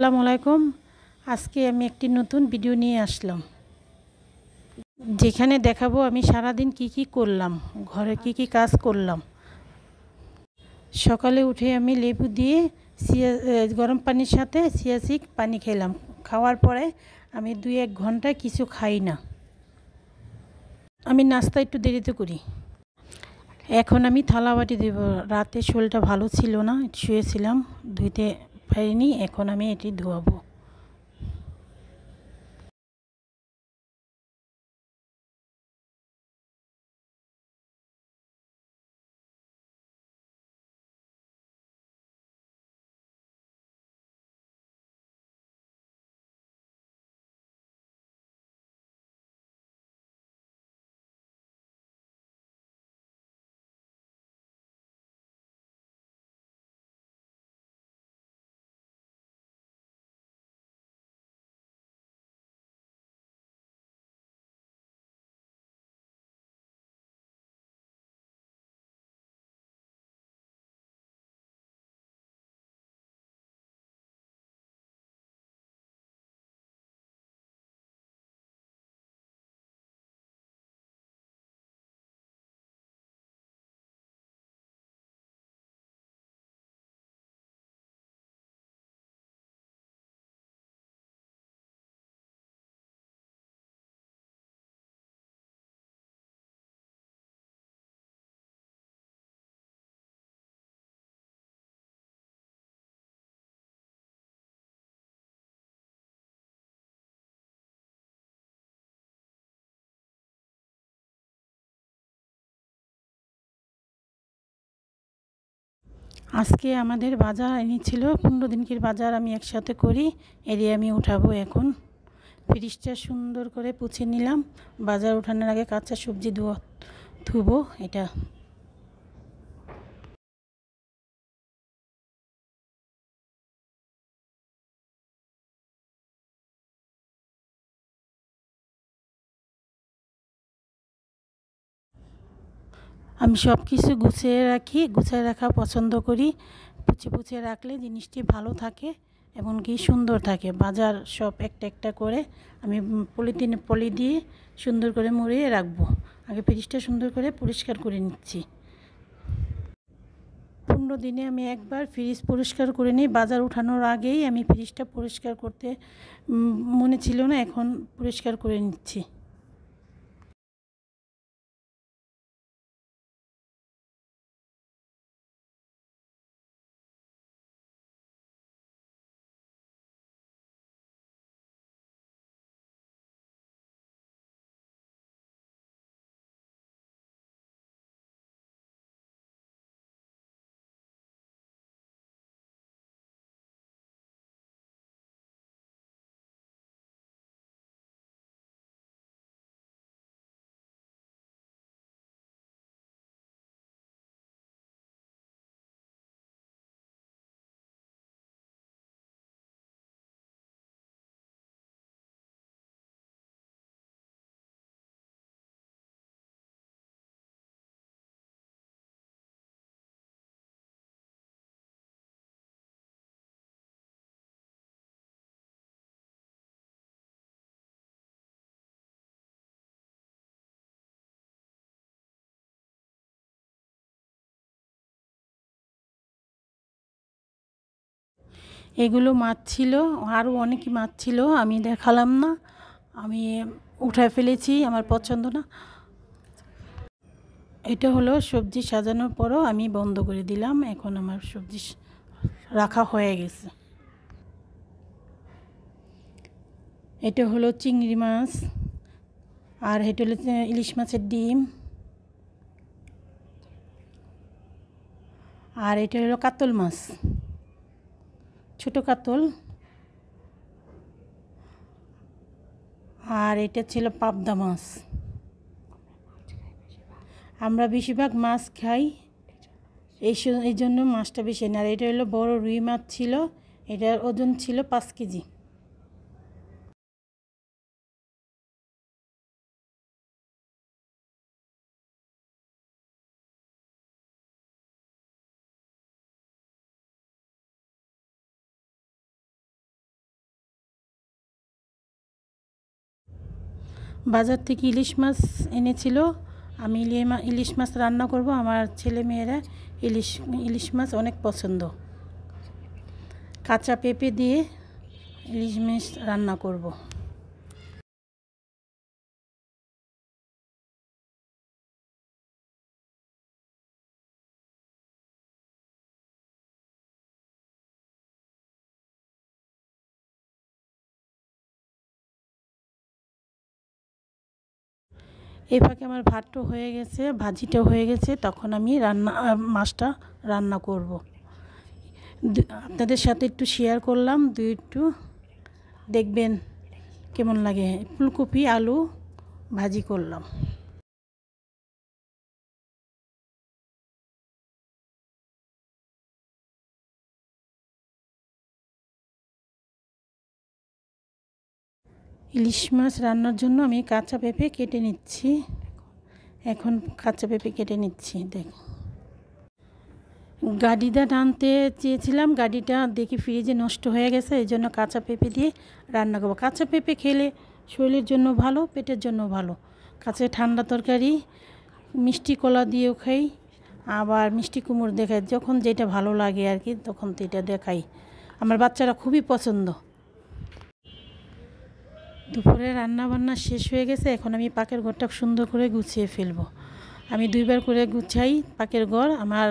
আসসালামু আলাইকুম। আজকে আমি একটি নতুন ভিডিও নিয়ে আসলাম, যেখানে দেখাবো আমি সারাদিন কি কি করলাম, ঘরে কি কি কাজ করলাম। সকালে উঠে আমি লেবু দিয়ে গরম পানির সাথে চিয়া পানি খেলাম। খাওয়ার পরে আমি 2-1 ঘন্টা কিছু খাই না। আমি নাস্তা একটু দেরিতে করি। এখন আমি থালা বাটি দেব। রাতে শরীরটা ভালো ছিল না, শুয়েছিলাম, ধুইতে পারিনি। এখন আমি এটি ধোয়াবো। আজকে আমাদের বাজার এনেছিল, 15 দিনকের বাজার আমি একসাথে করি। এরিয়া আমি উঠাবো। এখন ফ্রিজটা সুন্দর করে পুছে নিলাম। বাজার উঠানোর আগে কাঁচা সবজি ধুবো। এটা আমি সব কিছু গুছিয়ে রাখা পছন্দ করি। পুছে রাখলে জিনিসটি ভালো থাকে, এমনকি সুন্দর থাকে। বাজার সব একটা একটা করে আমি পলি দিয়ে সুন্দর করে মুড়িয়ে রাখবো। আগে ফ্রিজটা সুন্দর করে পরিষ্কার করে নিচ্ছি। 15 দিনে আমি একবার ফ্রিজ পরিষ্কার করে নিই। বাজার উঠানোর আগেই আমি ফ্রিজটা পরিষ্কার করতে মনে ছিল না, এখন পরিষ্কার করে নিচ্ছি। এগুলো মাছ ছিল, আরও অনেক মাছ ছিল, আমি দেখালাম না। আমি উঠায় ফেলেছি, আমার পছন্দ না। এটা হলো সবজি সাজানোর পরও আমি বন্ধ করে দিলাম। এখন আমার সবজি রাখা হয়ে গেছে। এটা হলো চিংড়ি মাছ, আর এটা হলো ইলিশ মাছের ডিম, আর এটা হলো কাতল মাছ, ছোট কাতল। আর এটা ছিল পাবদা মাছ। আমরা বেশিরভাগ মাছ খাই, এই জন্য মাছটা বেশি না। আর এটা হলো বড় রুই মাছ ছিল, এটার ওজন ছিল 5 কেজি। বাজার থেকে ইলিশ মাছ এনেছিল। আমি ইলিশ মাছ রান্না করব। আমার ছেলে মেয়েরা ইলিশ মাছ অনেক পছন্দ। কাঁচা পেঁপে দিয়ে ইলিশ মাছ রান্না করব। এই ফাঁকে আমার ভাতটাও হয়ে গেছে, ভাজিটাও হয়ে গেছে। তখন আমি মাছটা রান্না করব। আপনাদের সাথে একটু শেয়ার করলাম, একটু দেখবেন কেমন লাগে। ফুলকপি আলু ভাজি করলাম। ইলিশ মাছ রান্নার জন্য আমি কাঁচা পেঁপে কেটে নিচ্ছি। এখন কাঁচা পেঁপে কেটে নিচ্ছি। গাড়িটা টানতে চেয়েছিলাম, গাড়িটা দেখি ফ্রিজে নষ্ট হয়ে গেছে। এই জন্য কাঁচা পেঁপে দিয়ে রান্না করবো। কাঁচা পেঁপে খেলে শরীরের জন্য ভালো, পেটের জন্য ভালো। কাঁচা ঠান্ডা তরকারি মিষ্টি কলা দিয়েও খাই, আবার মিষ্টি কুমড় দেখাই, যখন যেটা ভালো লাগে আর কি তখন তো এটা দেখাই। আমার বাচ্চারা খুবই পছন্দ। দুপুরে রান্না বান্না শেষ হয়ে গেছে। এখন আমি পাকের ঘরটা সুন্দর করে গুছিয়ে ফেলবো। আমি 2বার করে গুছাই পাকের ঘর। আমার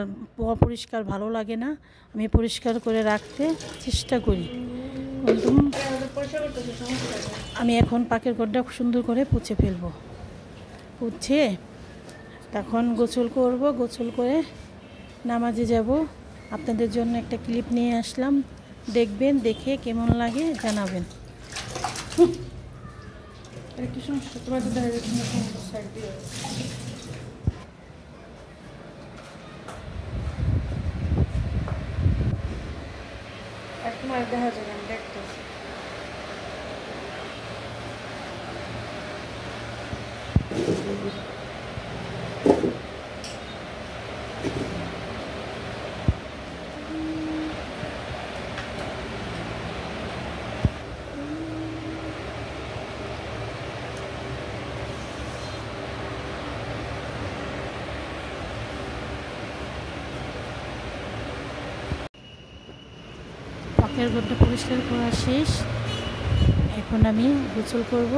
পরিষ্কার ভালো লাগে না, আমি পরিষ্কার করে রাখতে চেষ্টা করি। কিন্তু আমি এখন পাকের ঘরটা সুন্দর করে পুছে ফেলবো। পুছে তখন গোসল করব। গোসল করে নামাজে যাব। আপনাদের জন্য একটা ক্লিপ নিয়ে আসলাম, দেখবেন, দেখে কেমন লাগে জানাবেন। একটু সমস্যা তোমাদের দেখা যাচ্ছে না, সাইড দিয়ে তোমার দেখা যাবে, আমি দেখতেছি। পাকের ঘরটা পরিষ্কার করা শেষ। এখন আমি গোসল করব,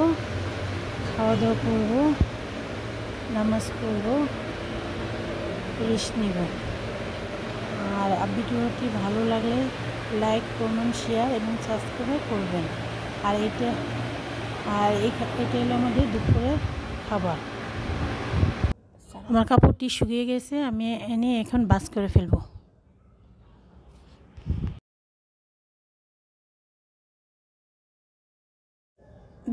খাওয়া দাওয়া করব, নামাজ পড়ব, রেস্ট নেব। আর ভিডিওটি ভালো লাগলে লাইক, কমেন্ট, শেয়ার এবং সাবস্ক্রাইব করবেন। আর এটা হলো আমাদের দুপুরের খাবার। আমার কাপড়টি শুকিয়ে গেছে, আমি এনে এখন ভাঁজ করে ফেলবো।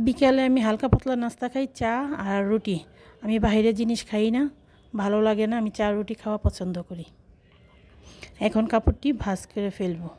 বিকালে আমি হালকা পাতলা নাস্তা খাই, চা আর রুটি। আমি বাইরের জিনিস খাই না, ভালো লাগে না। আমি চা রুটি খাওয়া পছন্দ করি। এখন কাপড়টি ভাঁজ করে ফেলবো।